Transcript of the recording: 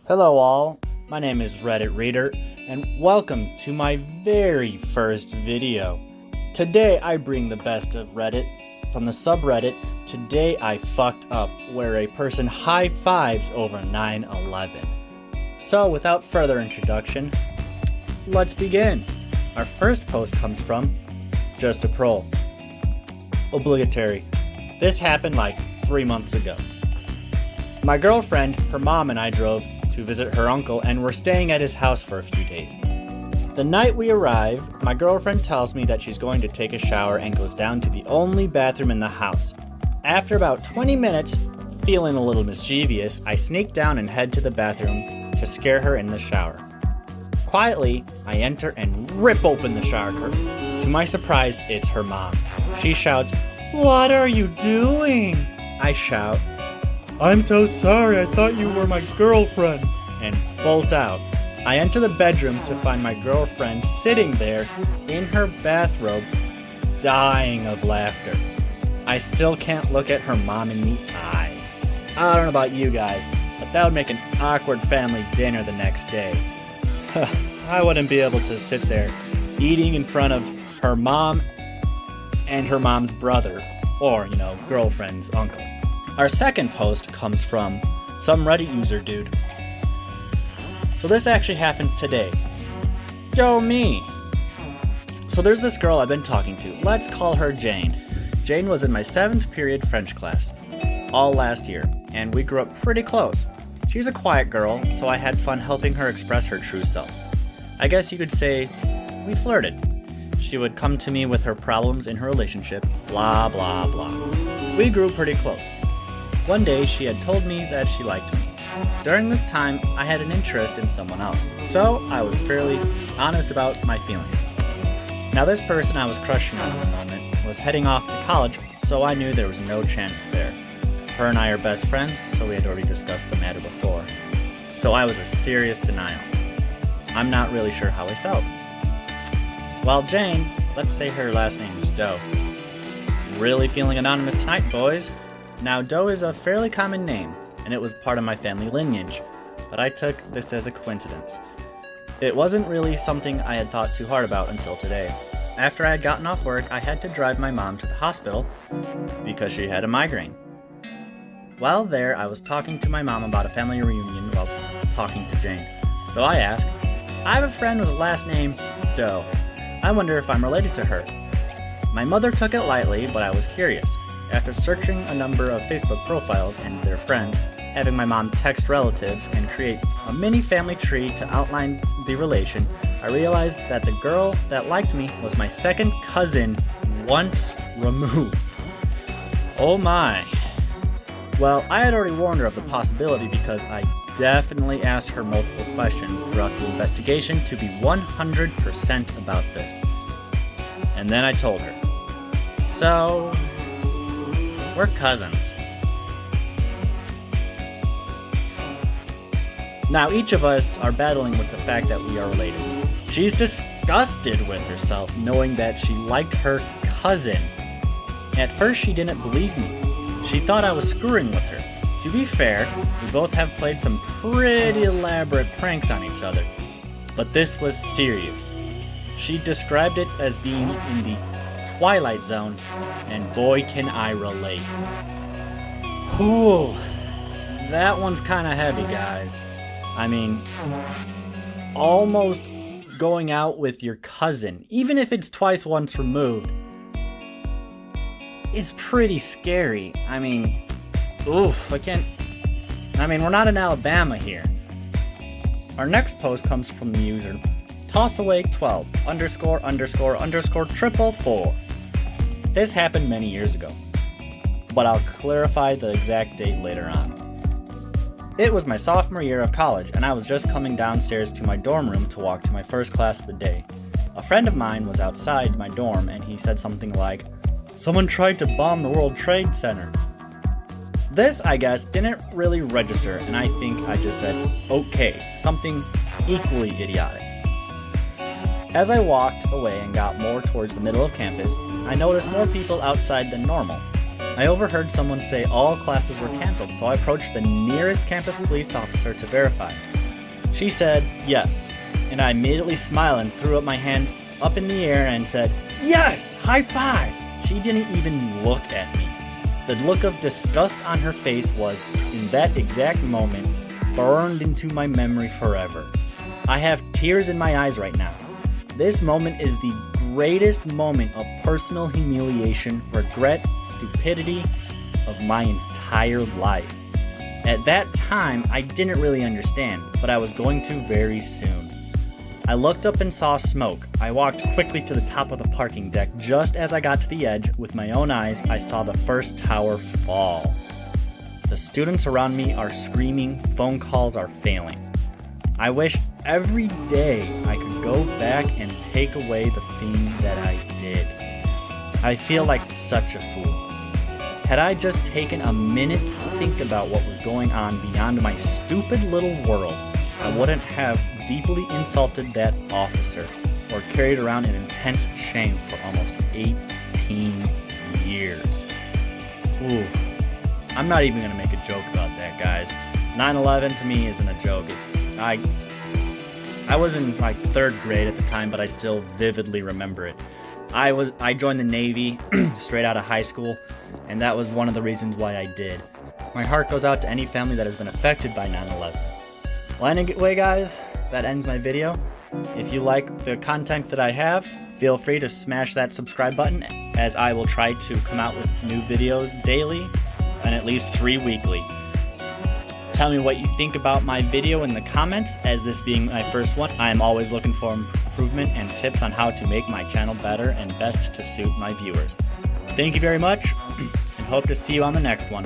Hello all, my name is Reddit Reader, and welcome to my very first video. Today I bring the best of Reddit from the subreddit Today I Fucked Up, where a person high fives over 9/11. So without further introduction, let's begin. Our first post comes from Just a Prole. Obligatory. This happened like 3 months ago. My girlfriend, her mom, and I drove to visit her uncle and were staying at his house for a few days. The night we arrive, my girlfriend tells me that she's going to take a shower and goes down to the only bathroom in the house. After about 20 minutes, feeling a little mischievous, I sneak down and head to the bathroom to scare her in the shower. Quietly, I enter and rip open the shower curtain. To my surprise, it's her mom. She shouts, "What are you doing?" I shout, "I'm so sorry, I thought you were my girlfriend," and bolt out. I enter the bedroom to find my girlfriend sitting there in her bathrobe, dying of laughter. I still can't look at her mom in the eye. I don't know about you guys, but that would make an awkward family dinner the next day. I wouldn't be able to sit there eating in front of her mom and her mom's brother, or, girlfriend's uncle. Our second post comes from some Reddit user dude. So this actually happened today. Go me! So there's this girl I've been talking to. Let's call her Jane. Jane was in my 7th period French class, all last year, and we grew up pretty close. She's a quiet girl, so I had fun helping her express her true self. I guess you could say we flirted. She would come to me with her problems in her relationship, blah blah blah. We grew pretty close. One day, she had told me that she liked me. During this time, I had an interest in someone else, so I was fairly honest about my feelings. Now, this person I was crushing on at the moment was heading off to college, so I knew there was no chance there. Her and I are best friends, so we had already discussed the matter before. So I was a serious denial. I'm not really sure how I felt. Well, Jane, let's say her last name is Doe. Really feeling anonymous tonight, boys. Now, Doe is a fairly common name, and it was part of my family lineage, but I took this as a coincidence. It wasn't really something I had thought too hard about until today. After I had gotten off work, I had to drive my mom to the hospital because she had a migraine. While there, I was talking to my mom about a family reunion while talking to Jane. So I asked, "I have a friend with the last name Doe. I wonder if I'm related to her." My mother took it lightly, but I was curious. After searching a number of Facebook profiles and their friends, having my mom text relatives and create a mini family tree to outline the relation, I realized that the girl that liked me was my second cousin once removed. Oh my. Well, I had already warned her of the possibility because I definitely asked her multiple questions throughout the investigation to be 100% about this. And then I told her. So, we're cousins. Now, each of us are battling with the fact that we are related. She's disgusted with herself knowing that she liked her cousin. At first, she didn't believe me. She thought I was screwing with her. To be fair, we both have played some pretty elaborate pranks on each other. But this was serious. She described it as being in the Twilight Zone, and boy can I relate. Whew, that one's kind of heavy, guys. I mean, almost going out with your cousin, even if it's twice once removed, is pretty scary. I mean, oof, we're not in Alabama here. Our next post comes from the user tossaway12 ____444. This happened many years ago, but I'll clarify the exact date later on. It was my sophomore year of college, and I was just coming downstairs to my dorm room to walk to my first class of the day. A friend of mine was outside my dorm, and he said something like, "Someone tried to bomb the World Trade Center." This, I guess, didn't really register, and I think I just said, okay, something equally idiotic. As I walked away and got more towards the middle of campus, I noticed more people outside than normal. I overheard someone say all classes were canceled, so I approached the nearest campus police officer to verify. She said yes, and I immediately smiled and threw up my hands up in the air and said, "Yes, high five!" She didn't even look at me. The look of disgust on her face was, in that exact moment, burned into my memory forever. I have tears in my eyes right now. This moment is the greatest moment of personal humiliation, regret, stupidity of my entire life. At that time, I didn't really understand, but I was going to very soon. I looked up and saw smoke. I walked quickly to the top of the parking deck. Just as I got to the edge, with my own eyes, I saw the first tower fall. The students around me are screaming, phone calls are failing. I wish every day I could go back and take away the thing that I did. I feel like such a fool. Had I just taken a minute to think about what was going on beyond my stupid little world, I wouldn't have deeply insulted that officer or carried around an intense shame for almost 18 years. Ooh, I'm not even gonna make a joke about that, guys. 9/11 to me isn't a joke. I was in like 3rd grade at the time, but I still vividly remember it. I joined the Navy straight out of high school, and that was one of the reasons why I did. My heart goes out to any family that has been affected by 9/11. Well, anyway, guys, that ends my video. If you like the content that I have, feel free to smash that subscribe button, as I will try to come out with new videos daily and at least 3 weekly. Tell me what you think about my video in the comments, as this being my first one. I am always looking for improvement and tips on how to make my channel better and best to suit my viewers. Thank you very much, and hope to see you on the next one.